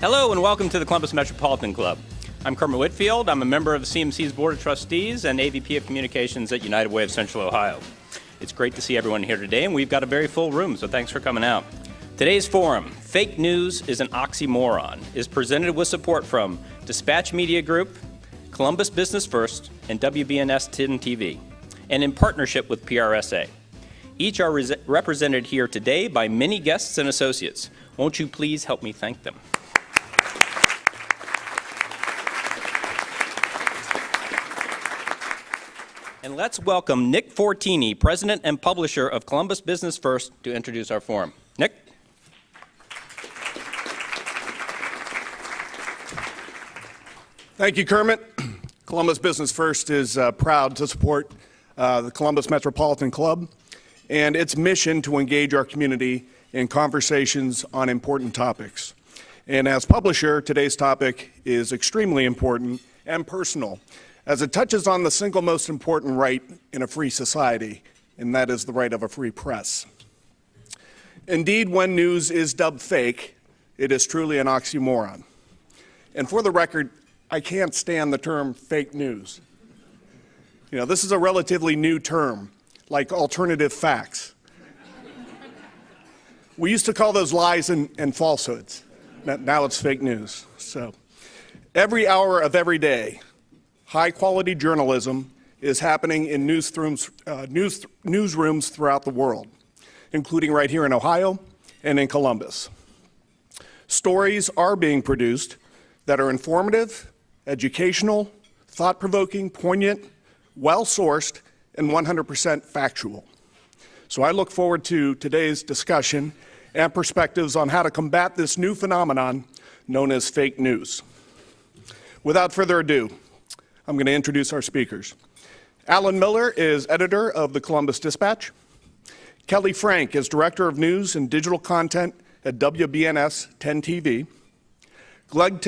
Hello and welcome to the Columbus Metropolitan Club. I'm Kermit Whitfield. I'm a member of CMC's Board of Trustees and AVP of Communications at United Way of Central Ohio. It's great to see everyone here today, and we've got a very full room, so thanks for coming out. Today's forum, Fake News is an Oxymoron, is presented with support from Dispatch Media Group, Columbus Business First, and WBNS 10 TV, and in partnership with PRSA. Each are represented here today by many guests and associates. Won't you please help me thank them? And let's welcome Nick Fortini, President and Publisher of Columbus Business First, to introduce our forum. Nick? Thank you, Kermit. Columbus Business First is proud to support the Columbus Metropolitan Club and its mission to engage our community in conversations on important topics. And as publisher, today's topic is extremely important and personal, as it touches on the single most important right in a free society, and that is the right of a free press. Indeed, when news is dubbed fake, it is truly an oxymoron. And for the record, I can't stand the term fake news. You know, this is a relatively new term, like alternative facts. We used to call those lies and falsehoods. Now it's fake news. So every hour of every day, high-quality journalism is happening in newsrooms throughout the world, including right here in Ohio and in Columbus. Stories are being produced that are informative, educational, thought-provoking, poignant, well-sourced, and 100% factual. So I look forward to today's discussion and perspectives on how to combat this new phenomenon known as fake news. Without further ado, I'm going to introduce our speakers. Alan Miller is editor of the Columbus Dispatch. Kelly Frank is director of news and digital content at WBNS 10 TV. Gleb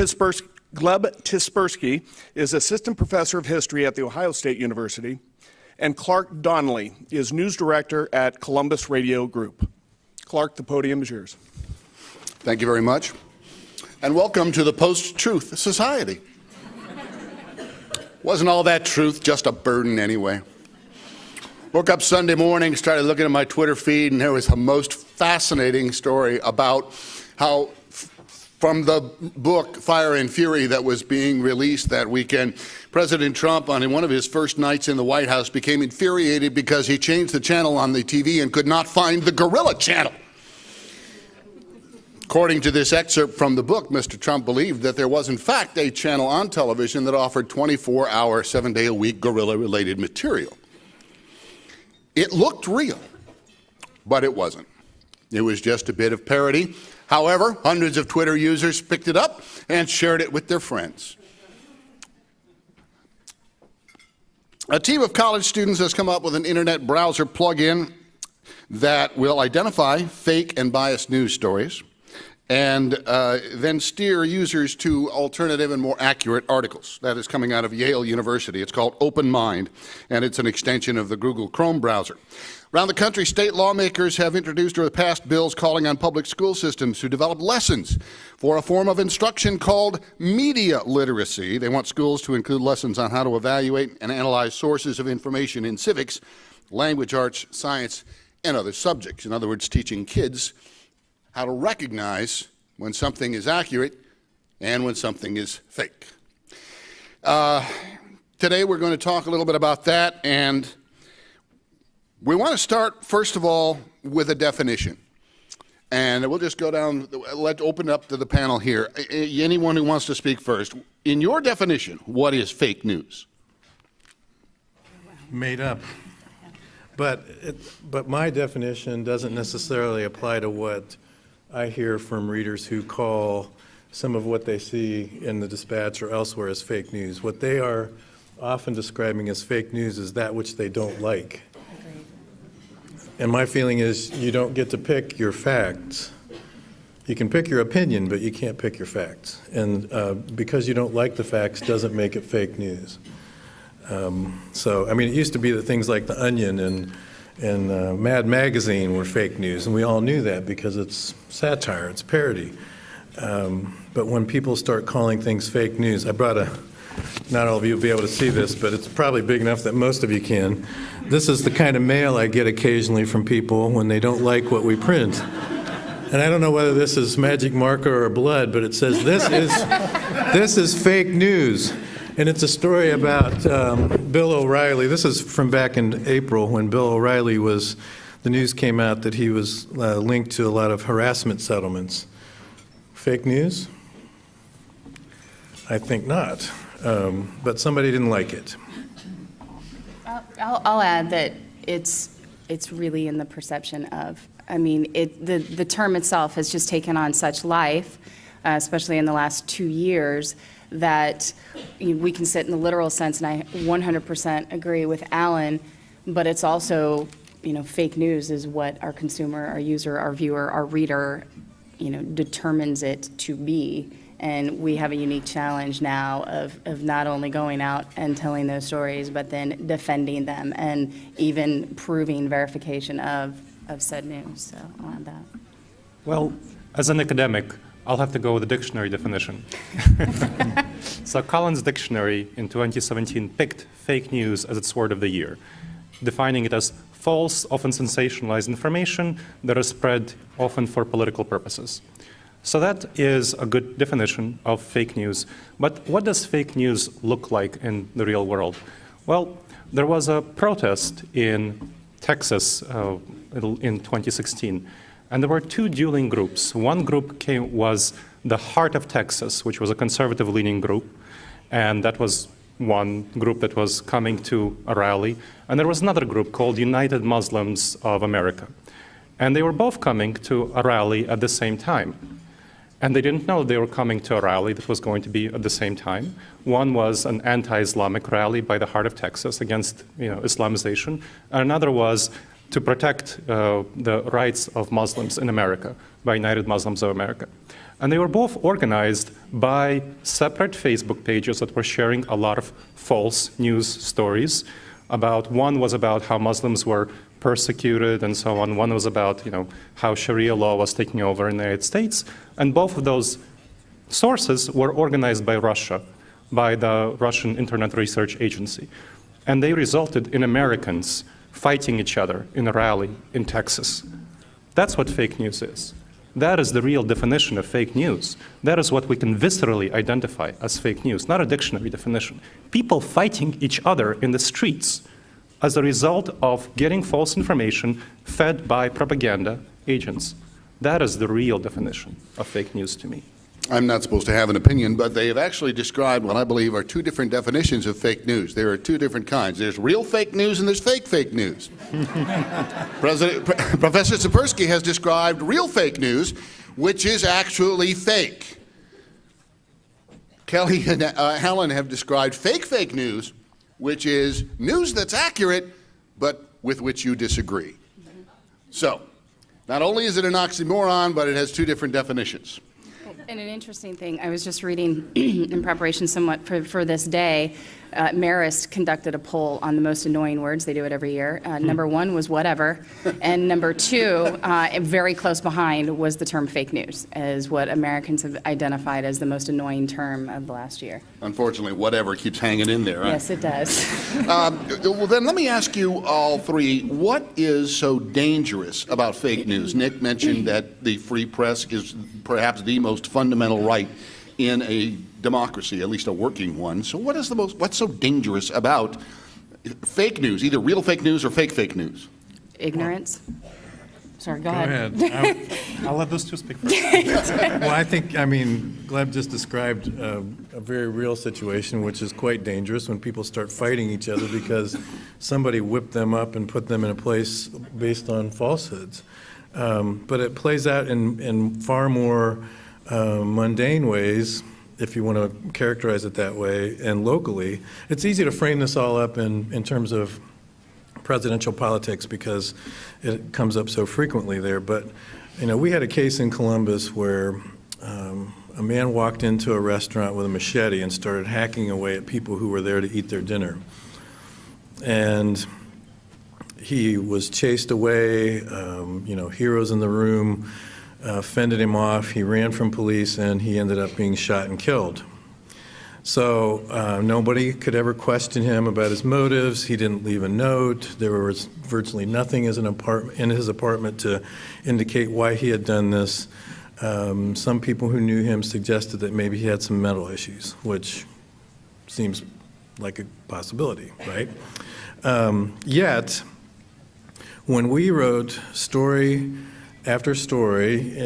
Tsipursky is assistant professor of history at The Ohio State University. And Clark Donley is news director at Columbus Radio Group. Clark, the podium is yours. Thank you very much. And welcome to the Post-Truth Society. Wasn't all that truth just a burden anyway? Woke up Sunday morning, started looking at my Twitter feed, and there was a most fascinating story about how from the book Fire and Fury that was being released that weekend, President Trump, on one of his first nights in the White House, became infuriated because he changed the channel on the TV and could not find the Gorilla channel. According to this excerpt from the book, Mr. Trump believed that there was, in fact, a channel on television that offered 24-hour, 7-day-a-week gorilla-related material. It looked real, but it wasn't. It was just a bit of parody. However, hundreds of Twitter users picked it up and shared it with their friends. A team of college students has come up with an internet browser plugin that will identify fake and biased news stories and then steer users to alternative and more accurate articles. That is coming out of Yale University. It's called Open Mind, and it's an extension of the Google Chrome browser. Around the country, state lawmakers have introduced or passed bills calling on public school systems to develop lessons for a form of instruction called media literacy. They want schools to include lessons on how to evaluate and analyze sources of information in civics, language arts, science, and other subjects. In other words, teaching kids how to recognize when something is accurate and when something is fake. Today we're going to talk a little bit about that, and we want to start, first of all, with a definition. And we'll just go down, let's open up to the panel here. Anyone who wants to speak first. In your definition, what is fake news? Made up. But my definition doesn't necessarily apply to what I hear from readers who call some of what they see in the Dispatch or elsewhere as fake news. What they are often describing as fake news is that which they don't like. And my feeling is you don't get to pick your facts. You can pick your opinion, but you can't pick your facts. And because you don't like the facts doesn't make it fake news. So, I mean, it used to be that things like The Onion and Mad Magazine were fake news, and we all knew that because it's satire, it's parody. But when people start calling things fake news, I brought not all of you will be able to see this, but it's probably big enough that most of you can. This is the kind of mail I get occasionally from people when they don't like what we print. And I don't know whether this is magic marker or blood, but it says this is fake news. And it's a story about Bill O'Reilly. This is from back in April when Bill O'Reilly the news came out that he was linked to a lot of harassment settlements. Fake news? I think not. But somebody didn't like it. I'll add that it's really in the perception of. I mean, the term itself has just taken on such life, especially in the last 2 years, that we can sit in the literal sense, and I 100% agree with Alan, but it's also, fake news is what our consumer, our user, our viewer, our reader, determines it to be. And we have a unique challenge now of not only going out and telling those stories, but then defending them and even proving verification of said news. So I'll add that. Well, as an academic, I'll have to go with the dictionary definition. So Collins Dictionary in 2017 picked fake news as its word of the year, defining it as false, often sensationalized information that is spread often for political purposes. So that is a good definition of fake news. But what does fake news look like in the real world? Well, there was a protest in Texas in 2016, and there were two dueling groups. One group was the Heart of Texas, which was a conservative-leaning group, and that was one group that was coming to a rally. And there was another group called United Muslims of America. And they were both coming to a rally at the same time. And they didn't know they were coming to a rally that was going to be at the same time. One was an anti-Islamic rally by the Heart of Texas against Islamization, and another was to protect the rights of Muslims in America by United Muslims of America. And they were both organized by separate Facebook pages that were sharing a lot of false news stories. One was about how Muslims were persecuted and so on. One was about how Sharia law was taking over in the United States. And both of those sources were organized by Russia, by the Russian Internet Research Agency. And they resulted in Americans fighting each other in a rally in Texas. That's what fake news is. That is the real definition of fake news. That is what we can viscerally identify as fake news, not a dictionary definition. People fighting each other in the streets as a result of getting false information fed by propaganda agents. That is the real definition of fake news to me. I'm not supposed to have an opinion, but they have actually described what I believe are two different definitions of fake news. There are two different kinds. There's real fake news and there's fake news. Professor Tsipursky has described real fake news, which is actually fake. Kelly and Helen have described fake news, which is news that's accurate, but with which you disagree. So, not only is it an oxymoron, but it has two different definitions. And an interesting thing, I was just reading in preparation somewhat for this day, Marist conducted a poll on the most annoying words. They do it every year. Number one was whatever. And number two, very close behind, was the term fake news, as what Americans have identified as the most annoying term of the last year. Unfortunately, whatever keeps hanging in there. Right? Yes, it does. Well, then let me ask you all three, what is so dangerous about fake news? Nick mentioned that the free press is perhaps the most fundamental right in a democracy, at least a working one. So what's so dangerous about fake news, either real fake news or fake news? Ignorance. Sorry, go ahead. I'll let those two speak first. Well, Gleb just described a very real situation, which is quite dangerous when people start fighting each other because somebody whipped them up and put them in a place based on falsehoods. But it plays out in far more mundane ways, if you want to characterize it that way, and locally. It's easy to frame this all up in terms of presidential politics because it comes up so frequently there. But, we had a case in Columbus where a man walked into a restaurant with a machete and started hacking away at people who were there to eat their dinner. And he was chased away, heroes in the room fended him off. He ran from police, and he ended up being shot and killed. So nobody could ever question him about his motives. He didn't leave a note. There was virtually nothing in his apartment to indicate why he had done this. Some people who knew him suggested that maybe he had some mental issues, which seems like a possibility, right? Yet, when we wrote story after story,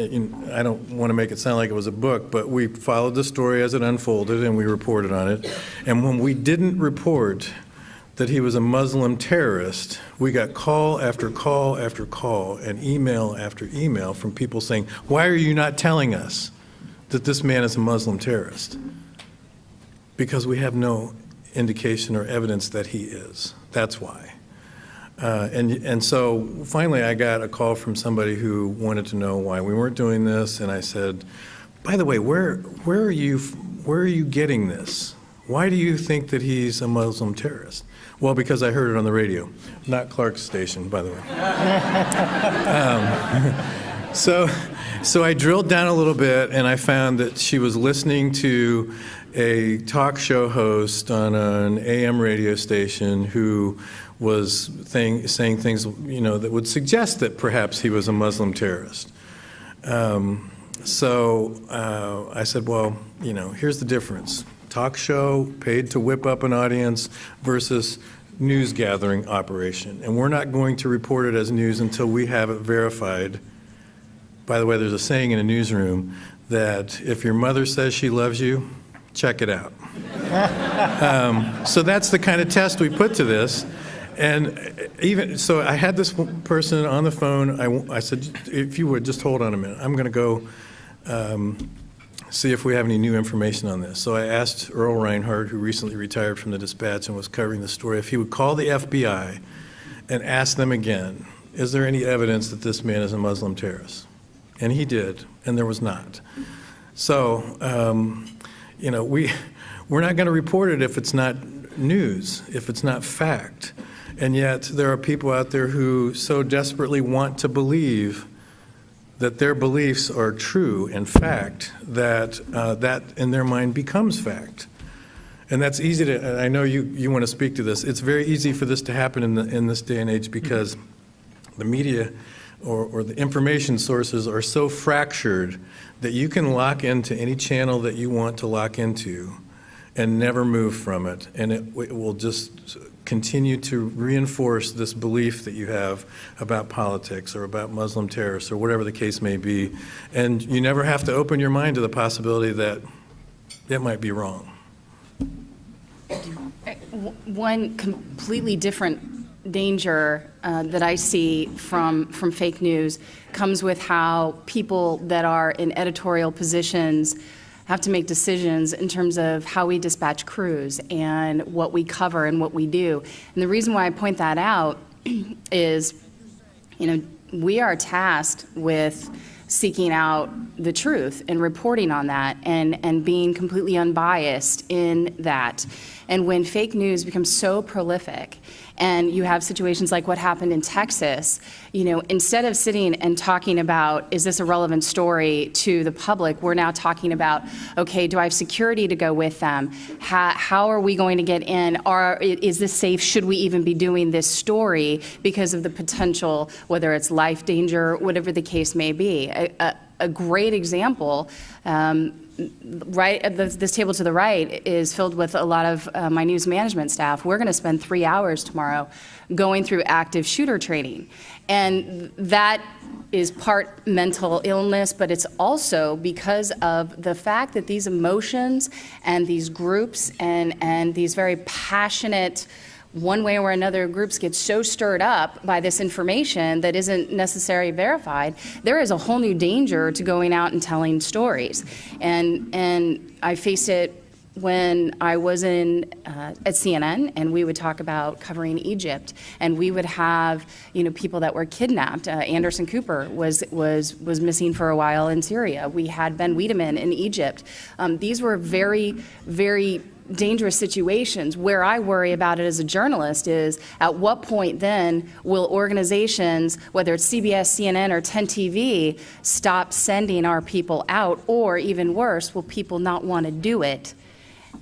I don't want to make it sound like it was a book, but we followed the story as it unfolded and we reported on it. And when we didn't report that he was a Muslim terrorist, we got call after call after call and email after email from people saying, why are you not telling us that this man is a Muslim terrorist? Because we have no indication or evidence that he is. That's why. And so finally I got a call from somebody who wanted to know why we weren't doing this, and I said, by the way, where are you getting this? Why do you think that he's a Muslim terrorist? Well, because I heard it on the radio, not Clark's station, by the way. So I drilled down a little bit, and I found that she was listening to a talk show host on an AM radio station who was saying things, that would suggest that perhaps he was a Muslim terrorist. So I said, well, here's the difference. Talk show paid to whip up an audience versus news gathering operation. And we're not going to report it as news until we have it verified. By the way, there's a saying in a newsroom that if your mother says she loves you, check it out. So that's the kind of test we put to this. And so I had this person on the phone. I said, if you would, just hold on a minute. I'm going to go see if we have any new information on this. So I asked Earl Reinhardt, who recently retired from the Dispatch and was covering the story, if he would call the FBI and ask them again, is there any evidence that this man is a Muslim terrorist? And he did, and there was not. So, we're not going to report it if it's not news, if it's not fact. And yet there are people out there who so desperately want to believe that their beliefs are true and fact that that in their mind becomes fact. And that's easy to, I know you want to speak to this, it's very easy for this to happen in this day and age because the media or the information sources are so fractured that you can lock into any channel that you want to lock into and never move from it. And it will just continue to reinforce this belief that you have about politics or about Muslim terrorists or whatever the case may be. And you never have to open your mind to the possibility that it might be wrong. One completely different danger that I see from fake news comes with how people that are in editorial positions have to make decisions in terms of how we dispatch crews and what we cover and what we do. And the reason why I point that out is, we are tasked with seeking out the truth and reporting on that and being completely unbiased in that. And when fake news becomes so prolific and you have situations like what happened in Texas, instead of sitting and talking about, is this a relevant story to the public, we're now talking about, okay, do I have security to go with them? How are we going to get in? Is this safe? Should we even be doing this story because of the potential, whether it's life danger, whatever the case may be? A great example, right at this table to the right is filled with a lot of my news management staff. We're going to spend 3 hours tomorrow going through active shooter training. And that is part mental illness, but it's also because of the fact that these emotions and these groups and these very passionate one way or another groups get so stirred up by this information that isn't necessarily verified, there is a whole new danger to going out and telling stories. And I faced it when I was at CNN, and we would talk about covering Egypt, and we would have people that were kidnapped. Anderson Cooper was missing for a while in Syria. We had Ben Wiedemann in Egypt. These were very, very dangerous situations. Where I worry about it as a journalist is at what point then will organizations, whether it's CBS, CNN, or 10 TV, stop sending our people out, or even worse, will people not want to do it?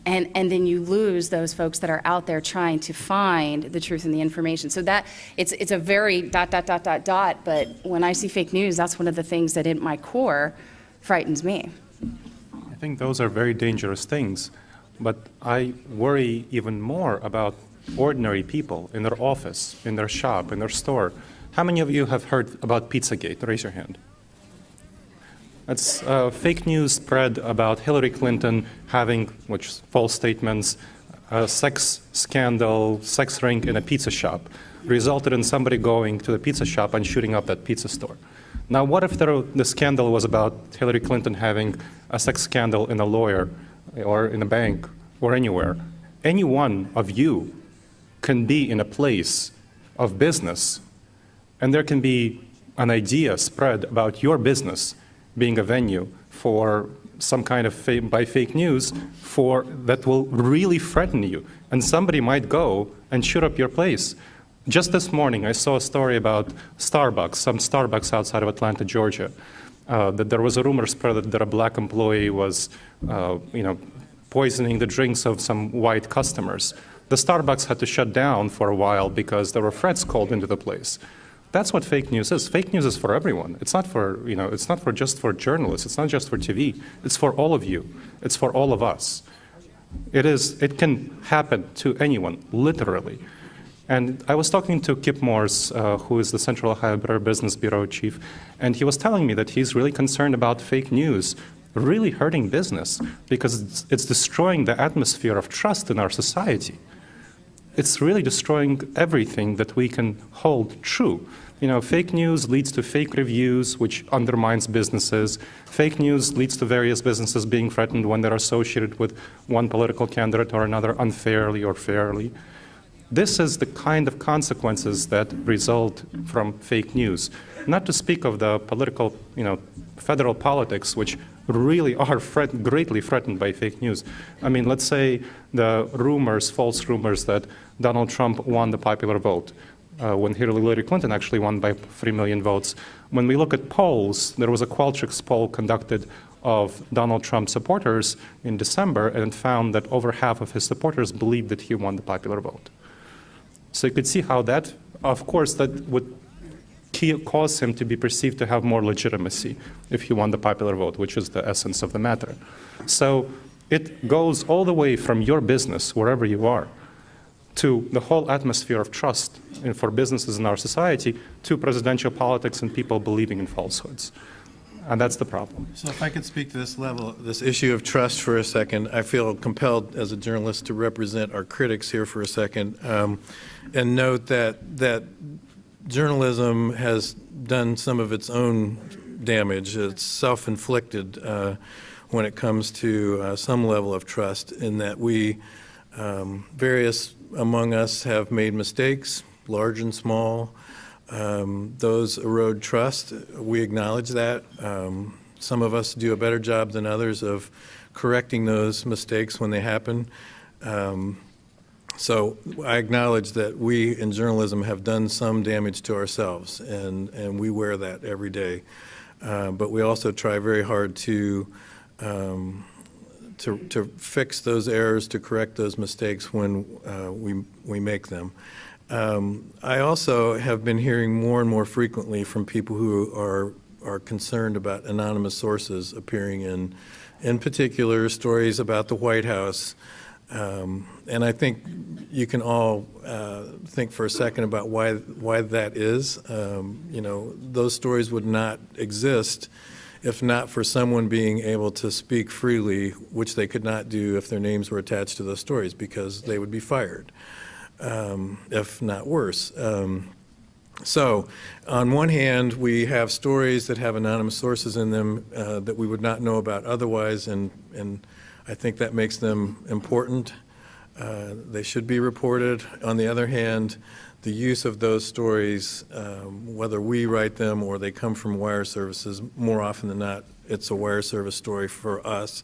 And then you lose those folks that are out there trying to find the truth and the information. So that it's a very ... But when I see fake news, that's one of the things that at my core frightens me. I think those are very dangerous things, but I worry even more about ordinary people in their office, in their shop, in their store. How many of you have heard about Pizzagate? Raise your hand. That's fake news spread about Hillary Clinton having, which false statements, a sex scandal, sex ring in a pizza shop, resulted in somebody going to the pizza shop and shooting up that pizza store. Now, what if the scandal was about Hillary Clinton having a sex scandal in a lawyer or in a bank or anywhere? Any one of you can be in a place of business, and there can be an idea spread about your business being a venue for some kind of by fake news that will really threaten you. And somebody might go and shoot up your place. Just this morning, I saw a story about Starbucks, some Starbucks outside of Atlanta, Georgia, that there was a rumor spread that a black employee was, poisoning the drinks of some white customers. The Starbucks had to shut down for a while because there were threats called into the place. That's what fake news is. Fake news is for everyone. It's not for, it's not for just for journalists. It's not just for TV. It's for all of you. It's for all of us. It can happen to anyone, literally. And I was talking to Kip Morse, who is the Central Ohio Better Business Bureau chief, and he was telling me that he's really concerned about fake news really hurting business because it's destroying the atmosphere of trust in our society. It's really destroying everything that we can hold true. Fake news leads to fake reviews, which undermines businesses. Fake news leads to various businesses being threatened when they're associated with one political candidate or another unfairly or fairly. This is the kind of consequences that result from fake news. Not to speak of the political, federal politics, which really are greatly threatened by fake news. I mean, let's say the false rumors that Donald Trump won the popular vote when Hillary Clinton actually won by 3 million votes. When we look at polls, there was a Qualtrics poll conducted of Donald Trump supporters in December, and it found that over half of his supporters believed that he won the popular vote. So you could see how that, of course, that would cause him to be perceived to have more legitimacy if he won the popular vote, which is the essence of the matter. So it goes all the way from your business, wherever you are, to the whole atmosphere of trust for businesses in our society, to presidential politics and people believing in falsehoods. And that's the problem. So if I could speak to this level, this issue of trust for a second, I feel compelled as a journalist to represent our critics here for a second and note that journalism has done some of its own damage. It's self-inflicted when it comes to some level of trust, in that we, various among us, have made mistakes, large and small. Those erode trust. We acknowledge that. Some of us do a better job than others of correcting those mistakes when they happen. So I acknowledge that we in journalism have done some damage to ourselves, and we wear that every day. But we also try very hard to fix those errors, to correct those mistakes when we make them. I also have been hearing more and more frequently from people who are concerned about anonymous sources appearing in particular stories about the White House. And I think you can all think for a second about why that is. Those stories would not exist if not for someone being able to speak freely, which they could not do if their names were attached to those stories, because they would be fired, if not worse. So on one hand, we have stories that have anonymous sources in them that we would not know about otherwise, and I think that makes them important. They should be reported. On the other hand, the use of those stories, whether we write them or they come from wire services, more often than not, it's a wire service story for us.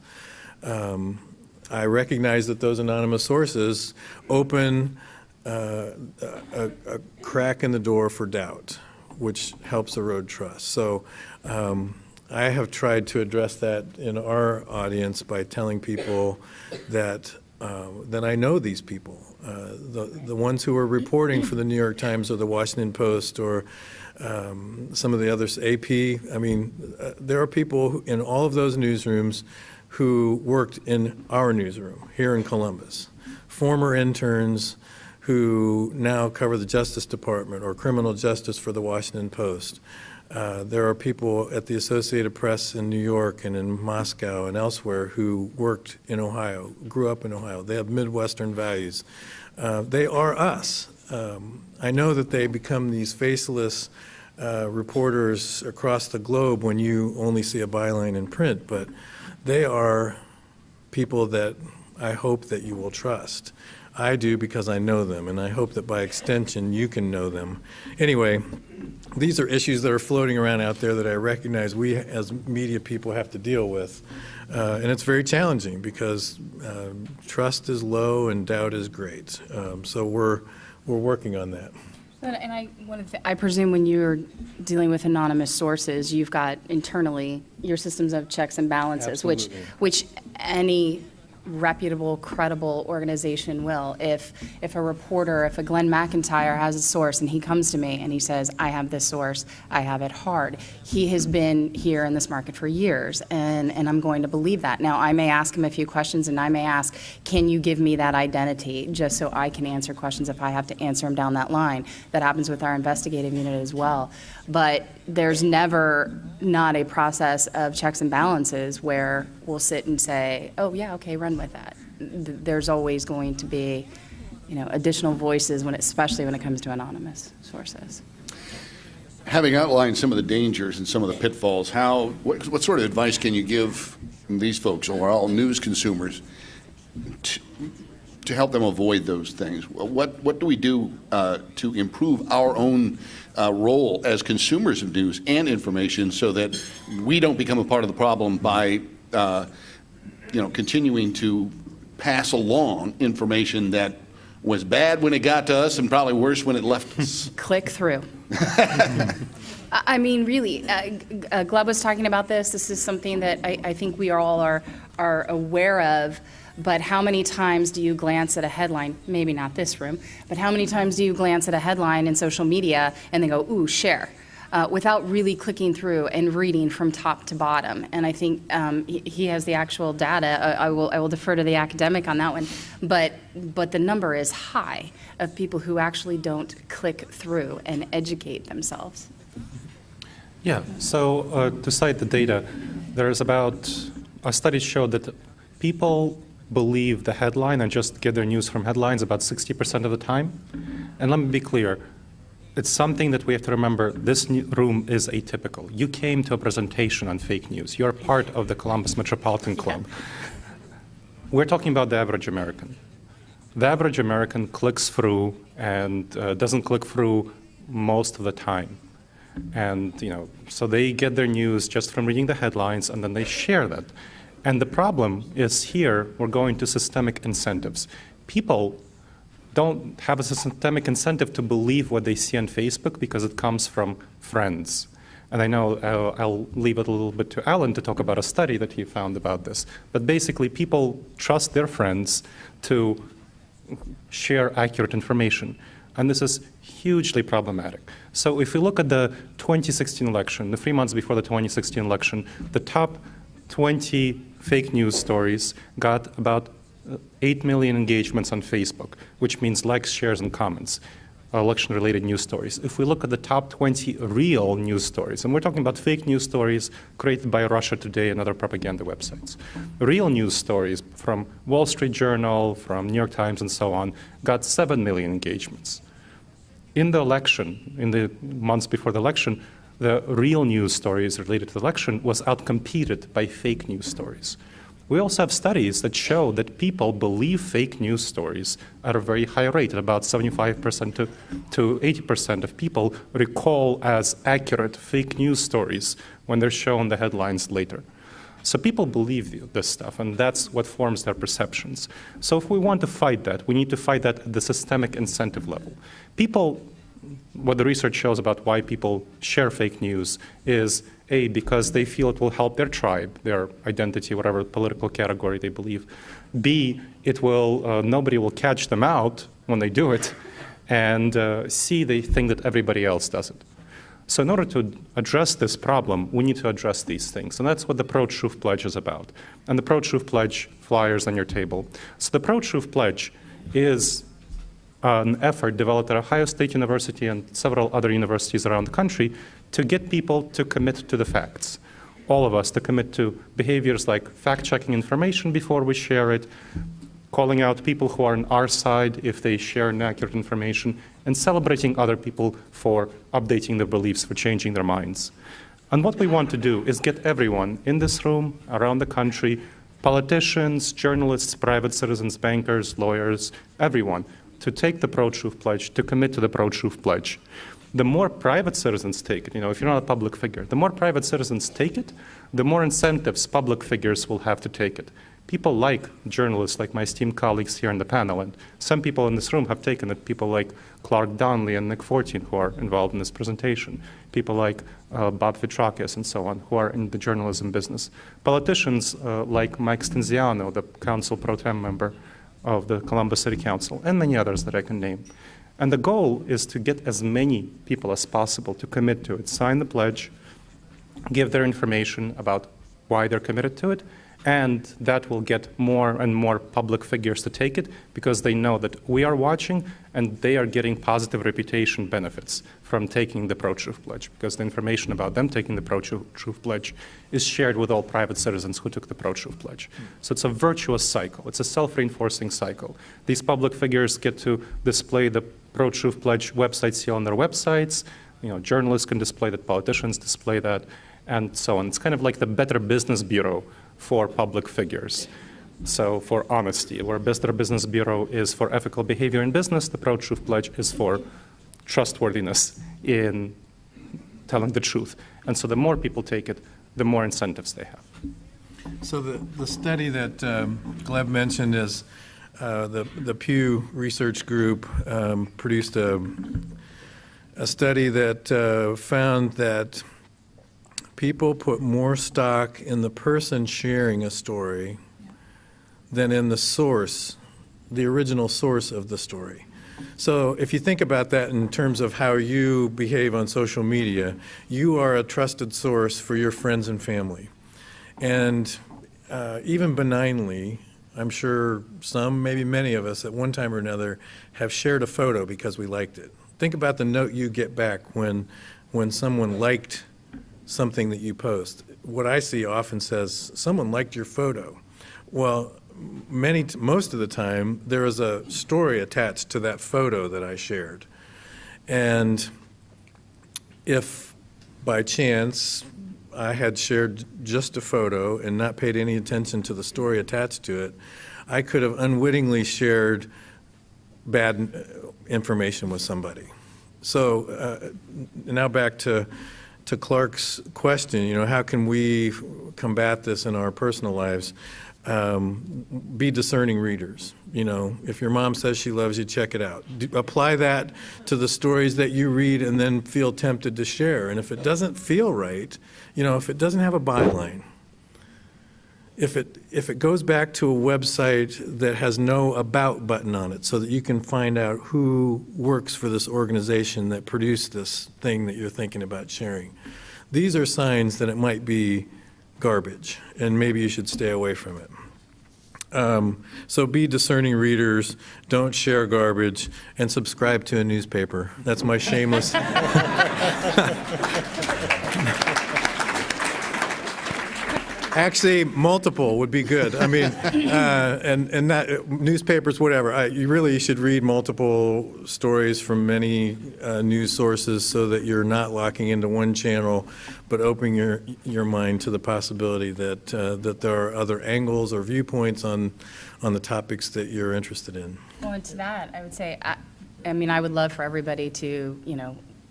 I recognize that those anonymous sources open a crack in the door for doubt, which helps erode trust. So I have tried to address that in our audience by telling people that I know these people. The ones who are reporting for the New York Times or the Washington Post or some of the others, AP, I mean, there are people in all of those newsrooms who worked in our newsroom here in Columbus, former interns who now cover the Justice Department or criminal justice for the Washington Post. There are people at the Associated Press in New York and in Moscow and elsewhere who worked in Ohio, grew up in Ohio. They have Midwestern values. They are us. I know that they become these faceless reporters across the globe when you only see a byline in print, but they are people that I hope that you will trust. I do because I know them, and I hope that by extension you can know them. Anyway, these are issues that are floating around out there that I recognize we as media people have to deal with. And it's very challenging because trust is low and doubt is great. So we're working on that. And I presume when you're dealing with anonymous sources, you've got internally your systems of checks and balances, which any reputable, credible organization will. If a reporter, if a Glenn McIntyre has a source and he comes to me and he says, I have this source, I have it hard, he has been here in this market for years, and I'm going to believe that. Now, I may ask him a few questions, and I may ask, can you give me that identity, just so I can answer questions if I have to answer them down that line. That happens with our investigative unit as well. But there's never not a process of checks and balances where we'll sit and say, oh, yeah, okay, run with that. There's always going to be, additional voices, especially when it comes to anonymous sources. Having outlined some of the dangers and some of the pitfalls, what sort of advice can you give these folks, or all news consumers, to help them avoid those things? What do we do to improve our own role as consumers of news and information so that we don't become a part of the problem by continuing to pass along information that was bad when it got to us and probably worse when it left us? Click through. I mean, really, Gleb was talking about this. This is something that I think we all are aware of. But how many times do you glance at a headline, maybe not this room, but how many times do you glance at a headline in social media and then go, ooh, share, without really clicking through and reading from top to bottom? And I think he has the actual data. I will defer to the academic on that one. But the number is high of people who actually don't click through and educate themselves. Yeah, so to cite the data, there's a study showed that people believe the headline and just get their news from headlines about 60% of the time. And let me be clear, it's something that we have to remember. This room is atypical. You came to a presentation on fake news. You're part of the Columbus Metropolitan Club. We're talking about the average American. The average American clicks through and doesn't click through most of the time. And so they get their news just from reading the headlines, and then they share that. And the problem is here we're going to systemic incentives. People don't have a systemic incentive to believe what they see on Facebook because it comes from friends. And I know I'll leave it a little bit to Alan to talk about a study that he found about this. But basically, people trust their friends to share accurate information. And this is hugely problematic. So if we look at the 2016 election, the 3 months before the 2016 election, the top 20 fake news stories got about 8 million engagements on Facebook, which means likes, shares, and comments, election-related news stories. If we look at the top 20 real news stories, and we're talking about fake news stories created by Russia Today and other propaganda websites, real news stories from Wall Street Journal, from New York Times, and so on, got 7 million engagements. In the election, in the months before the election, the real news stories related to the election was outcompeted by fake news stories. We also have studies that show that people believe fake news stories at a very high rate. At about 75% to 80% of people recall as accurate fake news stories when they're shown the headlines later. So people believe this stuff, and that's what forms their perceptions. So if we want to fight that, we need to fight that at the systemic incentive level. People, what the research shows about why people share fake news is, A, because they feel it will help their tribe, their identity, whatever political category they believe. B, it will, nobody will catch them out when they do it. And C, they think that everybody else does it. So in order to address this problem, we need to address these things. And that's what the Pro-Truth Pledge is about. And the Pro-Truth Pledge flyers on your table. So the Pro-Truth Pledge is an effort developed at Ohio State University and several other universities around the country to get people to commit to the facts. All of us to commit to behaviors like fact-checking information before we share it, calling out people who are on our side if they share inaccurate information, and celebrating other people for updating their beliefs, for changing their minds. And what we want to do is get everyone in this room, around the country, politicians, journalists, private citizens, bankers, lawyers, everyone, to take the Pro-Truth Pledge, to commit to the Pro-Truth Pledge. The more private citizens take it, if you're not a public figure, the more private citizens take it, the more incentives public figures will have to take it. People like journalists, like my esteemed colleagues here in the panel, and some people in this room have taken it, people like Clark Donley and Nick Fortin, who are involved in this presentation, people like Bob Vitrakis and so on, who are in the journalism business. Politicians like Mike Stenziano, the council pro tem member of the Columbus City Council, and many others that I can name. And the goal is to get as many people as possible to commit to it, sign the pledge, give their information about why they're committed to it, and that will get more and more public figures to take it because they know that we are watching and they are getting positive reputation benefits from taking the Pro-Truth Pledge because the information about them taking the Pro-Truth Pledge is shared with all private citizens who took the Pro-Truth Pledge. So it's a virtuous cycle. It's a self-reinforcing cycle. These public figures get to display the Pro-Truth Pledge website seal on their websites. Journalists can display that, politicians display that, and so on. It's kind of like the Better Business Bureau for public figures. So for honesty, where Better Business Bureau is for ethical behavior in business, the Pro-Truth Pledge is for trustworthiness in telling the truth. And so the more people take it, the more incentives they have. So the study that Gleb mentioned is the Pew Research Group produced a study that found that people put more stock in the person sharing a story than in the source, the original source of the story. So if you think about that in terms of how you behave on social media, you are a trusted source for your friends and family. And even benignly, I'm sure some, maybe many of us at one time or another have shared a photo because we liked it. Think about the note you get back when someone liked something that you post. What I see often says, someone liked your photo. Well, most of the time, there is a story attached to that photo that I shared. And if by chance I had shared just a photo and not paid any attention to the story attached to it, I could have unwittingly shared bad information with somebody. So now back to Clark's question, how can we combat this in our personal lives? Be discerning readers. If your mom says she loves you, check it out. Apply that to the stories that you read and then feel tempted to share. And if it doesn't feel right, if it doesn't have a byline, if it goes back to a website that has no about button on it so that you can find out who works for this organization that produced this thing that you're thinking about sharing, these are signs that it might be garbage and maybe you should stay away from it. So be discerning readers, don't share garbage, and subscribe to a newspaper. That's my shameless... Actually, multiple would be good. I mean, and not newspapers, whatever. You really should read multiple stories from many news sources so that you're not locking into one channel, but opening your mind to the possibility that that there are other angles or viewpoints on the topics that you're interested in. Well, and to that, I would say, I would love for everybody to,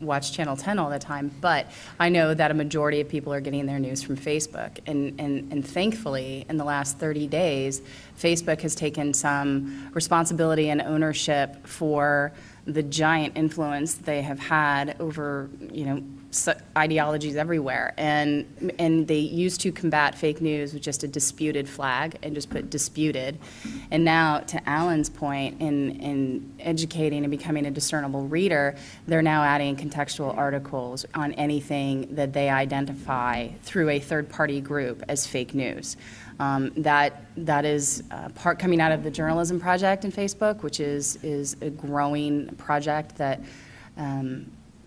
watch Channel 10 all the time, but I know that a majority of people are getting their news from Facebook. And thankfully, in the last 30 days, Facebook has taken some responsibility and ownership for the giant influence they have had over, ideologies everywhere. And they used to combat fake news with just a disputed flag and just put disputed. And now, to Alan's point, in educating and becoming a discernible reader, they're now adding contextual articles on anything that they identify through a third-party group as fake news. That is part coming out of the Journalism Project in Facebook, which is a growing project that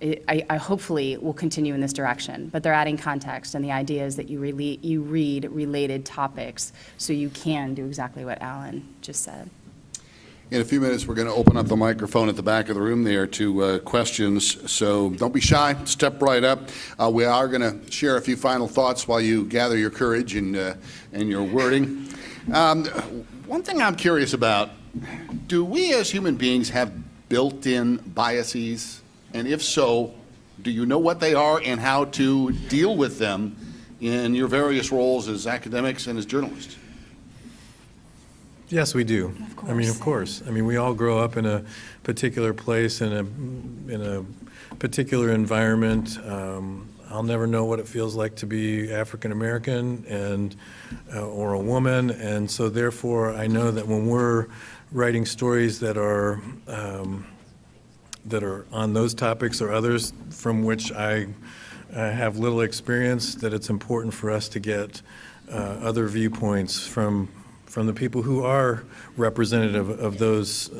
I hopefully will continue in this direction. But they're adding context, and the idea is that you read related topics so you can do exactly what Alan just said. In a few minutes, we're going to open up the microphone at the back of the room there to questions. So don't be shy. Step right up. We are going to share a few final thoughts while you gather your courage and your wording. One thing I'm curious about, do we as human beings have built-in biases? And if so, do you know what they are and how to deal with them in your various roles as academics and as journalists? Yes, we do. Of course. Of course. We all grow up in a particular place, in a particular environment. I'll never know what it feels like to be African American and or a woman, and so therefore I know that when we're writing stories that are on those topics or others from which I have little experience, that it's important for us to get other viewpoints from the people who are representative of those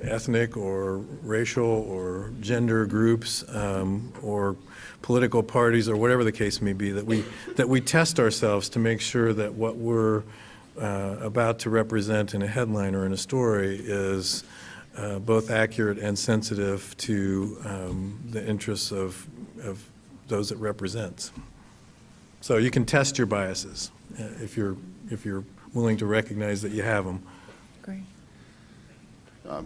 ethnic or racial or gender groups or political parties or whatever the case may be, that we test ourselves to make sure that what we're about to represent in a headline or in a story is both accurate and sensitive to the interests of those it represents. So you can test your biases if you're willing to recognize that you have them. Great.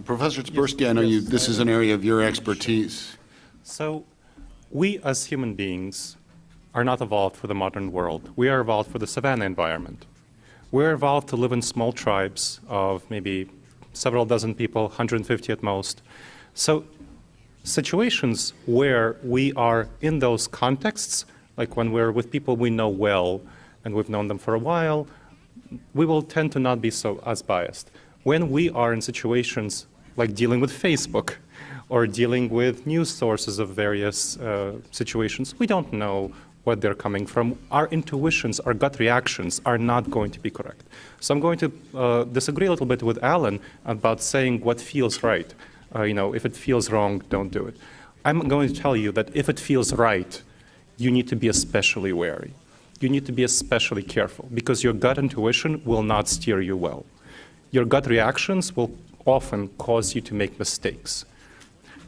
Professor Tsipursky, I know this is an area of your expertise. So we as human beings are not evolved for the modern world. We are evolved for the savanna environment. We're evolved to live in small tribes of maybe several dozen people, 150 at most. So situations where we are in those contexts, like when we're with people we know well and we've known them for a while, we will tend to not be so as biased. When we are in situations like dealing with Facebook or dealing with news sources of various situations, we don't know what they're coming from. Our intuitions, our gut reactions are not going to be correct. So I'm going to disagree a little bit with Alan about saying what feels right. If it feels wrong, don't do it. I'm going to tell you that if it feels right, you need to be especially wary. You need to be especially careful because your gut intuition will not steer you well. Your gut reactions will often cause you to make mistakes.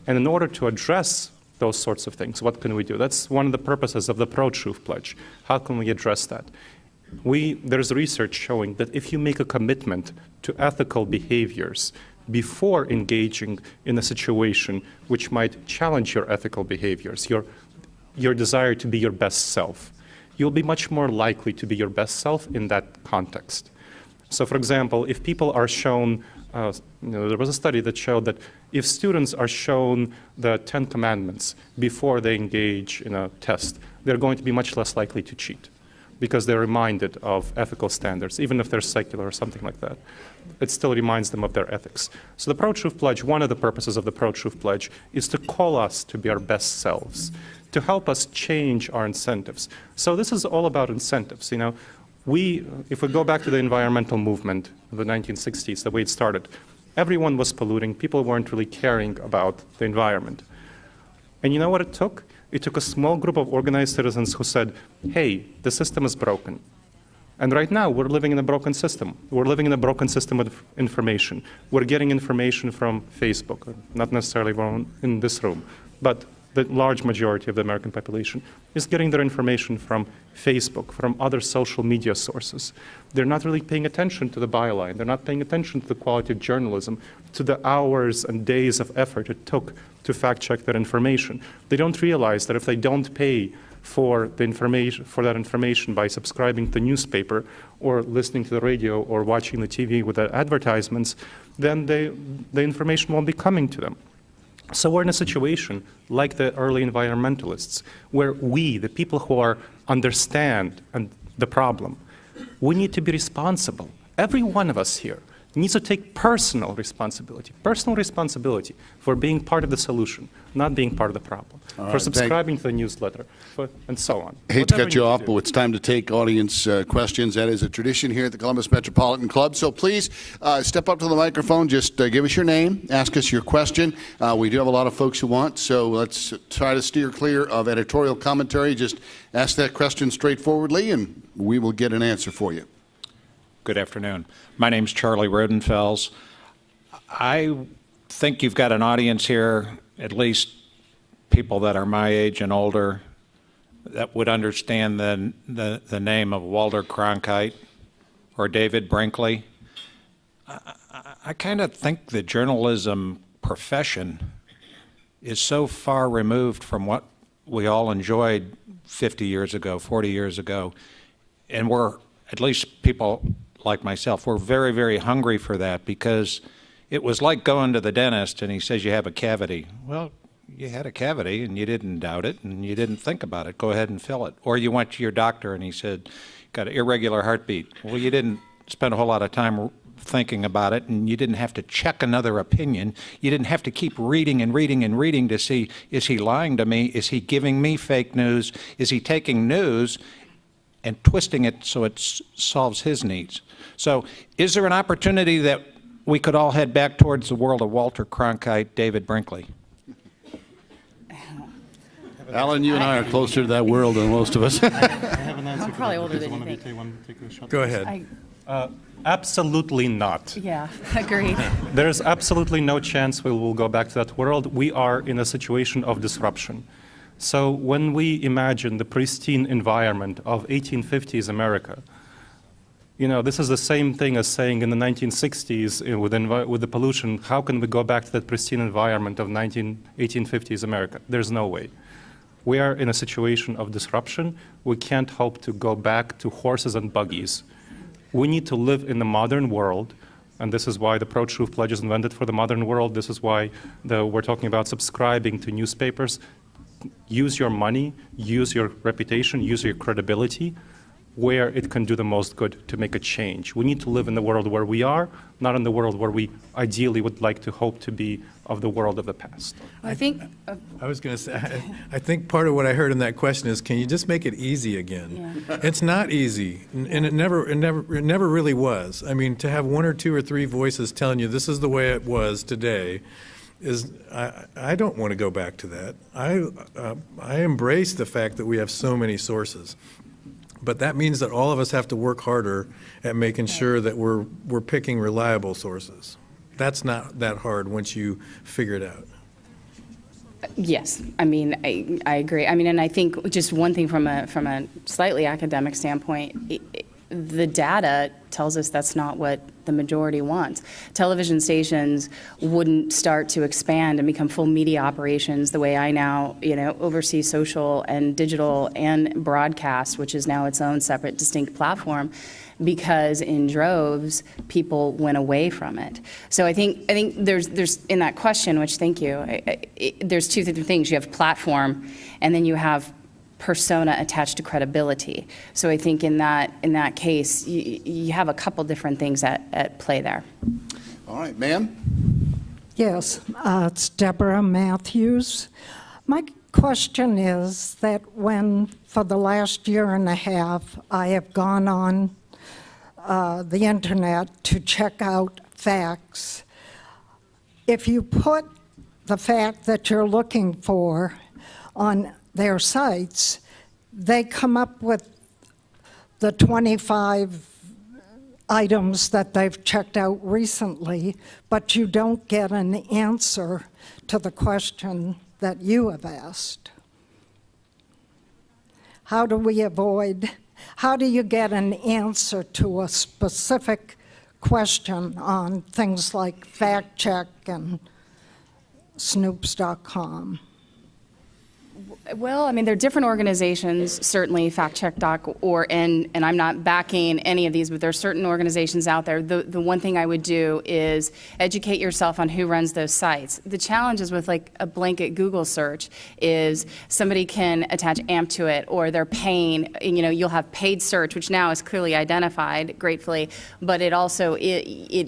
And in order to address those sorts of things, what can we do? That's one of the purposes of the Pro-Truth Pledge. How can we address that? There's research showing that if you make a commitment to ethical behaviors before engaging in a situation which might challenge your ethical behaviors, your desire to be your best self, you'll be much more likely to be your best self in that context. So, for example, if people are shown, there was a study that showed that if students are shown the 10 Commandments before they engage in a test, they're going to be much less likely to cheat because they're reminded of ethical standards, even if they're secular or something like that. It still reminds them of their ethics. So the Pro-Truth Pledge, one of the purposes of the Pro-Truth Pledge is to call us to be our best selves, to help us change our incentives. So this is all about incentives. If we go back to the environmental movement of the 1960s, the way it started, everyone was polluting. People weren't really caring about the environment. And you know what it took? It took a small group of organized citizens who said, hey, the system is broken. And right now, we're living in a broken system. We're living in a broken system of information. We're getting information from Facebook, not necessarily in this room, but the large majority of the American population, is getting their information from Facebook, from other social media sources. They're not really paying attention to the byline. They're not paying attention to the quality of journalism, to the hours and days of effort it took to fact-check that information. They don't realize that if they don't pay for that information by subscribing to the newspaper or listening to the radio or watching the TV with the advertisements, then the information won't be coming to them. So we're in a situation like the early environmentalists, where we, the people who understand the problem, we need to be responsible. Every one of us here needs to take personal responsibility for being part of the solution, not being part of the problem, for subscribing to the newsletter, and so on. I hate to cut you off, but it's time to take audience questions. That is a tradition here at the Columbus Metropolitan Club. So please step up to the microphone, just give us your name, ask us your question. We do have a lot of folks who want, so let's try to steer clear of editorial commentary. Just ask that question straightforwardly, and we will get an answer for you. Good afternoon. My name's Charlie Rodenfels. I think you've got an audience here, at least people that are my age and older, that would understand the name of Walter Cronkite or David Brinkley. I kind of think the journalism profession is so far removed from what we all enjoyed 50 years ago, 40 years ago, and we're, at least people like myself, we're very, very hungry for that, because it was like going to the dentist and he says you have a cavity. Well, you had a cavity and you didn't doubt it and you didn't think about it. Go ahead and fill it. Or you went to your doctor and he said, got an irregular heartbeat. Well, you didn't spend a whole lot of time thinking about it, and you didn't have to check another opinion. You didn't have to keep reading and reading and reading to see, is he lying to me? Is he giving me fake news? Is he taking news and twisting it so it solves his needs? So is there an opportunity that we could all head back towards the world of Walter Cronkite, David Brinkley? Alan, you and I are closer to that world than most of us. I have an answer. I'm probably older than you think. Take a shot? Go ahead. Absolutely not. Yeah, agreed. There's absolutely no chance we will go back to that world. We are in a situation of disruption. So when we imagine the pristine environment of 1850s America, you know, this is the same thing as saying in the 1960s with the pollution, how can we go back to that pristine environment of 1850s America? There's no way. We are in a situation of disruption. We can't hope to go back to horses and buggies. We need to live in the modern world, and this is why the Pro-Truth Pledge is invented for the modern world. This is why we're talking about subscribing to newspapers. Use your money, use your reputation, use your credibility where it can do the most good to make a change. We need to live in the world where we are, not in the world where we ideally would like to hope to be of the world of the past. I think. I was going to say, I think part of what I heard in that question is, can you just make it easy again? Yeah. It's not easy, and it never really was. I mean, to have one or two or three voices telling you this is the way it was today, I don't want to go back to that. I embrace the fact that we have so many sources. But that means that all of us have to work harder at making sure that we're picking reliable sources. That's not that hard once you figure it out. Yes, I mean, I agree. I mean, and I think just one thing from a slightly academic standpoint, the data tells us that's not what the majority wants. Television stations wouldn't start to expand and become full media operations the way I now, oversee social and digital and broadcast, which is now its own separate, distinct platform, because in droves people went away from it. So I think there's in that question, which thank you. There's two things. You have platform, and then you have persona attached to credibility. So I think in that case, you have a couple different things at play there. All right, ma'am. Yes, it's Deborah Matthews. My question is that when, for the last year and a half, I have gone on the internet to check out facts, if you put the fact that you're looking for on their sites, they come up with the 25 items that they've checked out recently, but you don't get an answer to the question that you have asked. How do we avoid, how do you get an answer to a specific question on things like fact check and Snoops.com? Well, I mean, there are different organizations, certainly FactCheck.org, and I'm not backing any of these, but there are certain organizations out there. The one thing I would do is educate yourself on who runs those sites. The challenge is with like a blanket Google search is somebody can attach AMP to it, or they're paying, you know, you'll have paid search, which now is clearly identified, gratefully, but it also,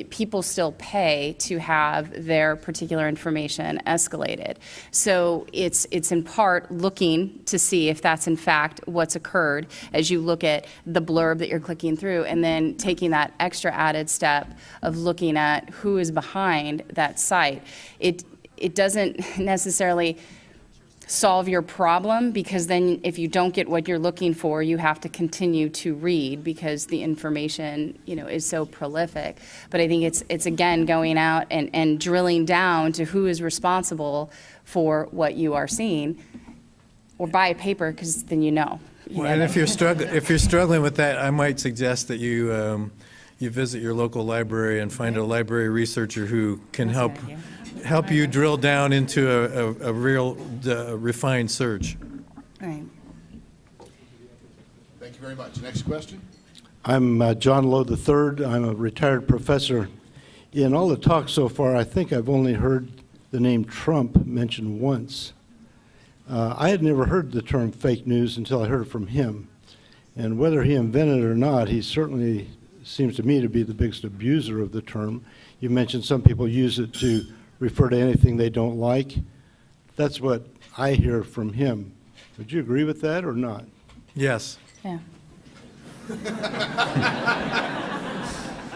people still pay to have their particular information escalated. So it's in part looking to see if that's in fact what's occurred as you look at the blurb that you're clicking through, and then taking that extra added step of looking at who is behind that site. It doesn't necessarily solve your problem, because then if you don't get what you're looking for, you have to continue to read because the information, you know, is so prolific. But I think it's again going out and drilling down to who is responsible for what you are seeing, or buy a paper, because then you know. Well, and if you're struggling with that, I might suggest that you visit your local library and find a library researcher who can help you drill down into a real refined search. Right. Thank you very much. Next question. I'm John Lowe III. I'm a retired professor. In all the talk so far, I think I've only heard the name Trump mentioned once. I had never heard the term fake news until I heard it from him. And whether he invented it or not, he certainly seems to me to be the biggest abuser of the term. You mentioned some people use it to refer to anything they don't like. That's what I hear from him. Would you agree with that or not? Yes. Yeah.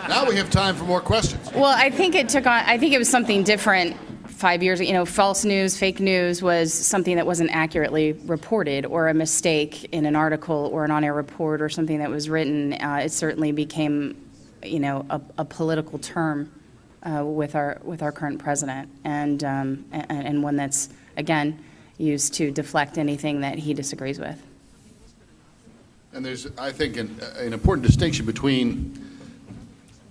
Now we have time for more questions. Well, I think it was something different 5 years ago. You know, false news, fake news was something that wasn't accurately reported, or a mistake in an article or an on-air report or something that was written. It certainly became, you know, a political term with our current president, and one that's, again, used to deflect anything that he disagrees with. And there's, I think, an important distinction between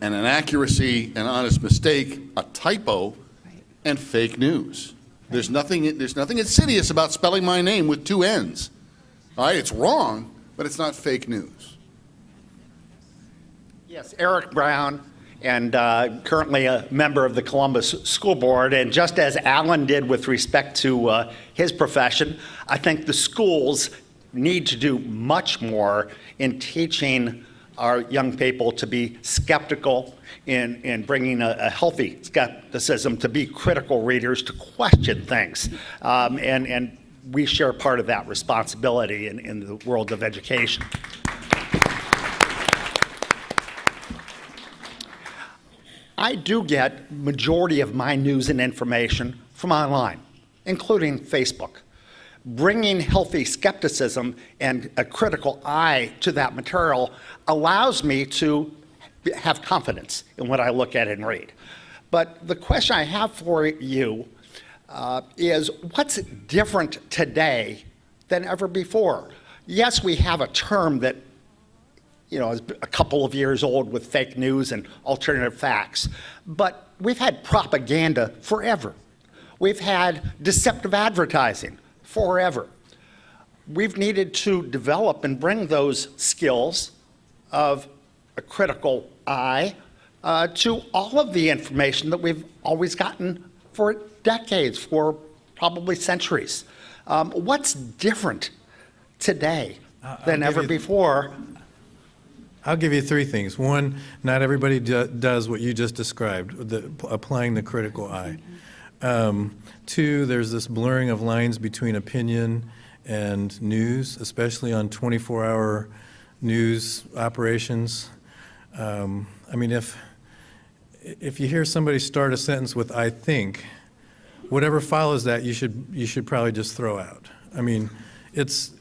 an inaccuracy, an honest mistake, a typo, and fake news. There's nothing insidious about spelling my name with two N's. All right, it's wrong, but it's not fake news. Yes, Eric Brown, and currently a member of the Columbus School Board. And just as Alan did with respect to his profession, I think the schools need to do much more in teaching our young people to be skeptical, in bringing a healthy skepticism, to be critical readers, to question things. And we share part of that responsibility in the world of education. I do get majority of my news and information from online, including Facebook. Bringing healthy skepticism and a critical eye to that material allows me to have confidence in what I look at and read. But the question I have for you is, what's different today than ever before? Yes, we have a term that, you know, is a couple of years old with fake news and alternative facts, but we've had propaganda forever. We've had deceptive advertising forever. We've needed to develop and bring those skills of a critical eye to all of the information that we've always gotten for decades, for probably centuries. What's different today than ever before? I'll give you three things. One, not everybody does what you just described, applying the critical eye. Two, there's this blurring of lines between opinion and news, especially on 24-hour news operations. I mean, if you hear somebody start a sentence with "I think," whatever follows that, you should probably just throw out. I mean, it's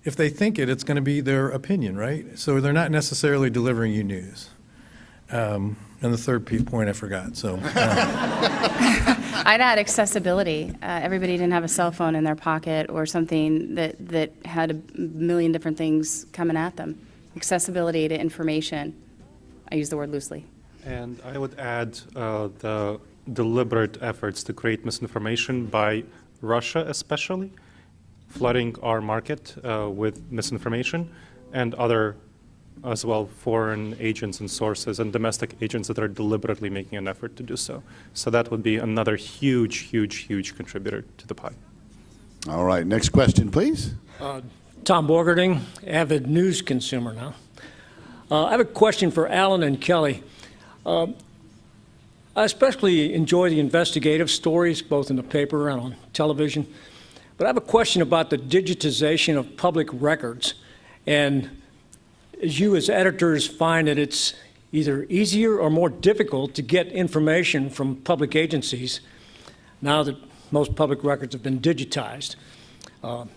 if they think it's going to be their opinion, right? So they're not necessarily delivering you news. And the third point I forgot. So I'd add accessibility. Everybody didn't have a cell phone in their pocket or something that had a million different things coming at them. Accessibility to information. I use the word loosely. And I would add the deliberate efforts to create misinformation by Russia especially, flooding our market with misinformation, and other as well foreign agents and sources and domestic agents that are deliberately making an effort to do so. So that would be another huge, huge, huge contributor to the pie. All right, next question, please. Tom Borgerding, avid news consumer now. I have a question for Alan and Kelly. I especially enjoy the investigative stories, both in the paper and on television. But I have a question about the digitization of public records. And as you as editors find that it's either easier or more difficult to get information from public agencies now that most public records have been digitized. Are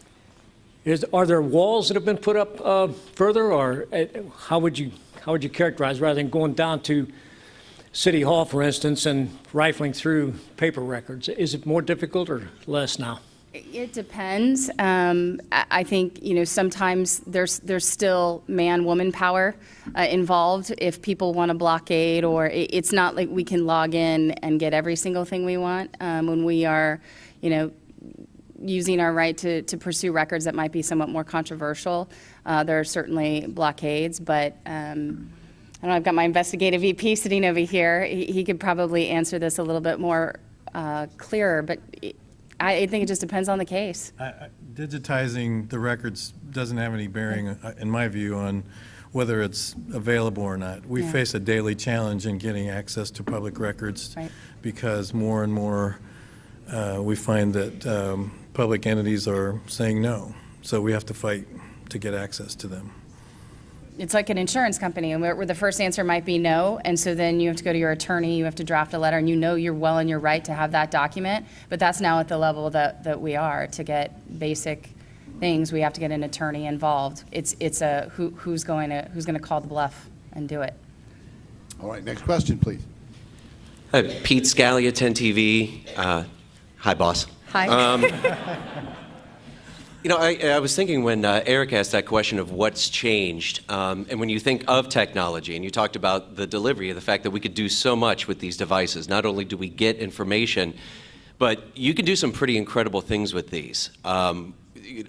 there walls that have been put up further, or how would you characterize, rather than going down to City Hall, for instance, and rifling through paper records? Is it more difficult or less now? It depends. I think, sometimes there's still man-woman power involved if people want to blockade, or it's not like we can log in and get every single thing we want when we are, using our right to pursue records that might be somewhat more controversial. There are certainly blockades, but I don't know, I've got my investigative VP sitting over here. He could probably answer this a little bit more clearer, but I think it just depends on the case. Digitizing the records doesn't have any bearing, in my view, on whether it's available or not. We face a daily challenge in getting access to public records because more and more we find that public entities are saying no. So we have to fight to get access to them. It's like an insurance company, and where the first answer might be no, and so then you have to go to your attorney, you have to draft a letter, and you're well in your right to have that document, but that's now at the level that we are. To get basic things, we have to get an attorney involved. It's a who's going to call the bluff and do it. All right, next question, please. Hi, Pete Scalia, 10 TV. Hi, boss. Hi. I was thinking when Eric asked that question of what's changed, and when you think of technology, and you talked about the delivery, the fact that we could do so much with these devices. Not only do we get information, but you can do some pretty incredible things with these.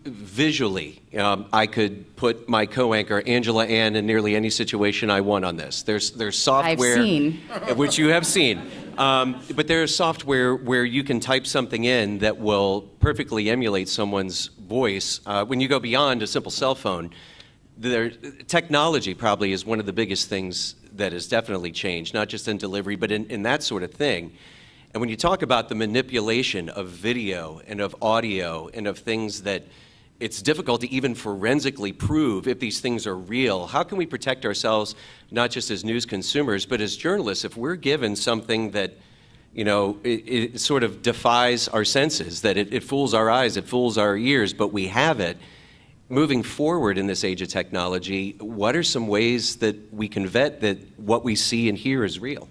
Visually, I could put my co-anchor Angela Ann in nearly any situation I want on this. There's software, I've seen. which you have seen, but there's software where you can type something in that will perfectly emulate someone's voice. When you go beyond a simple cell phone, technology probably is one of the biggest things that has definitely changed, not just in delivery, but in that sort of thing. And when you talk about the manipulation of video and of audio and of things that it's difficult to even forensically prove if these things are real, how can we protect ourselves, not just as news consumers, but as journalists, if we're given something that, it sort of defies our senses, that it fools our eyes, it fools our ears, but we have it. Moving forward in this age of technology, what are some ways that we can vet that what we see and hear is real?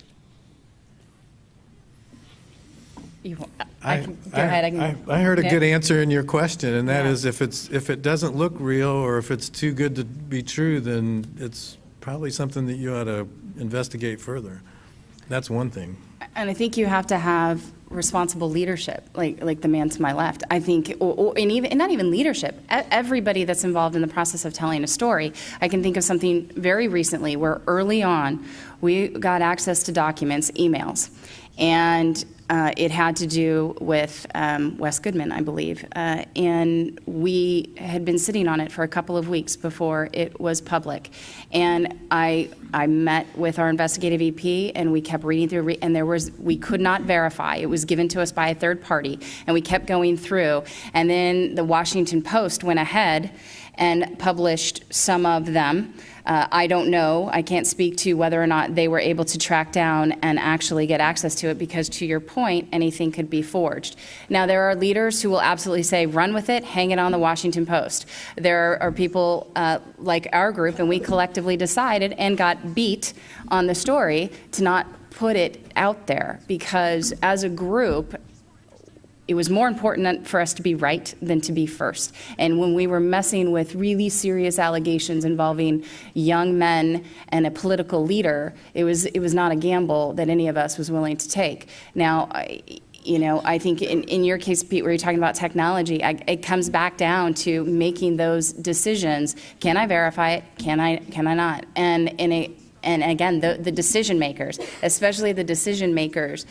I heard a good answer in your question, and that is if it doesn't look real or if it's too good to be true, then it's probably something that you ought to investigate further. That's one thing. And I think you have to have responsible leadership, like the man to my left. I think, and not even leadership, everybody that's involved in the process of telling a story. I can think of something very recently where early on we got access to documents, emails, and it had to do with Wes Goodman, I believe, and we had been sitting on it for a couple of weeks before it was public. And I met with our investigative EP, and we kept reading through, and we could not verify. It was given to us by a third party, and we kept going through. And then the Washington Post went ahead and published some of them. I don't know. I can't speak to whether or not they were able to track down and actually get access to it because, to your point, anything could be forged. Now, there are leaders who will absolutely say, run with it, hang it on the Washington Post. There are people like our group, and we collectively decided and got beat on the story to not put it out there because, as a group, it was more important for us to be right than to be first. And when we were messing with really serious allegations involving young men and a political leader, it was not a gamble that any of us was willing to take. Now, I think in your case, Pete, where you're talking about technology, it comes back down to making those decisions. Can I verify it? Can I not? And again, the decision makers, especially the decision makers,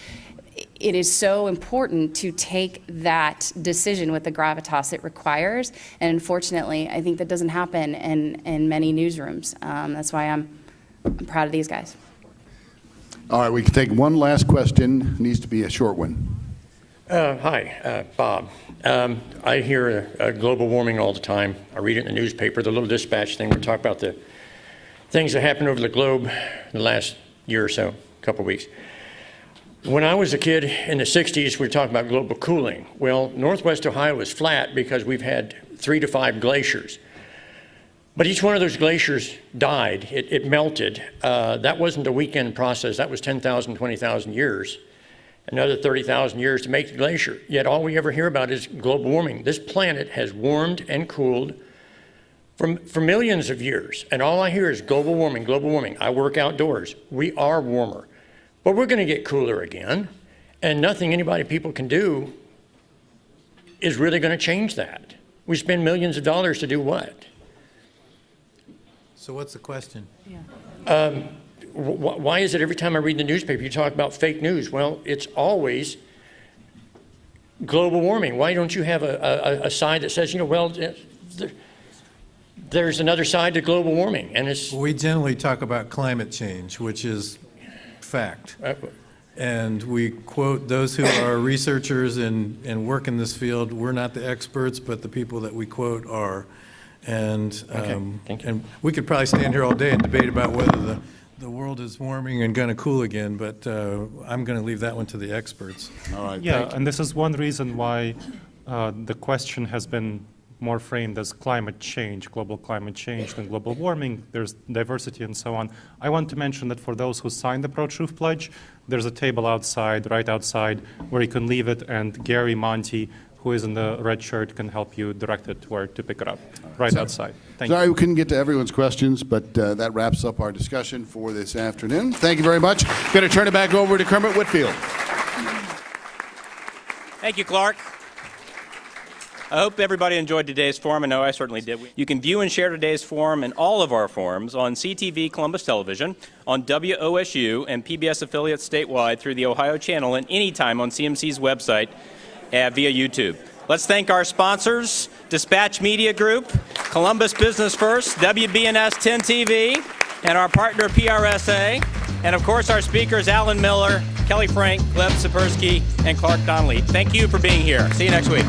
it is so important to take that decision with the gravitas it requires. And unfortunately, I think that doesn't happen in many newsrooms. That's why I'm proud of these guys. All right, we can take one last question. It needs to be a short one. Hi, Bob. I hear global warming all the time. I read it in the newspaper, the little dispatch thing. We talk about the things that happened over the globe in the last year or so, a couple of weeks. When I was a kid in the 60s, we were talking about global cooling. Well, Northwest Ohio is flat because we've had 3 to 5 glaciers. But each one of those glaciers died. It melted. That wasn't a weekend process. That was 10,000, 20,000 years. Another 30,000 years to make the glacier. Yet all we ever hear about is global warming. This planet has warmed and cooled for millions of years. And all I hear is global warming, global warming. I work outdoors. We are warmer. But we're going to get cooler again. And nothing people can do is really going to change that. We spend millions of dollars to do what? So what's the question? Yeah. Why is it every time I read the newspaper you talk about fake news? Well, it's always global warming. Why don't you have a side that says, there's another side to global warming? And we generally talk about climate change, which is fact. And we quote those who are researchers and work in this field. We're not the experts, but the people that we quote are. And and we could probably stand here all day and debate about whether the world is warming and going to cool again, but I'm going to leave that one to the experts. All right. Yeah, and this is one reason why the question has been more framed as climate change, global climate change than global warming. There's diversity and so on. I want to mention that for those who signed the Pro-Truth Pledge, there's a table outside, right outside, where you can leave it, and Gary Monty, who is in the red shirt, can help you direct it to where to pick it up, right outside. Thank you. Sorry we couldn't get to everyone's questions, but that wraps up our discussion for this afternoon. Thank you very much. Going to turn it back over to Kermit Whitfield. Thank you, Clark. I hope everybody enjoyed today's forum. I know I certainly did. You can view and share today's forum and all of our forums on CTV Columbus Television, on WOSU and PBS affiliates statewide through the Ohio Channel, and anytime on CMC's website via YouTube. Let's thank our sponsors, Dispatch Media Group, Columbus Business First, WBNS 10 TV, and our partner PRSA, and of course our speakers Alan Miller, Kelly Frank, Gleb Tsipursky, and Clark Donley. Thank you for being here. See you next week.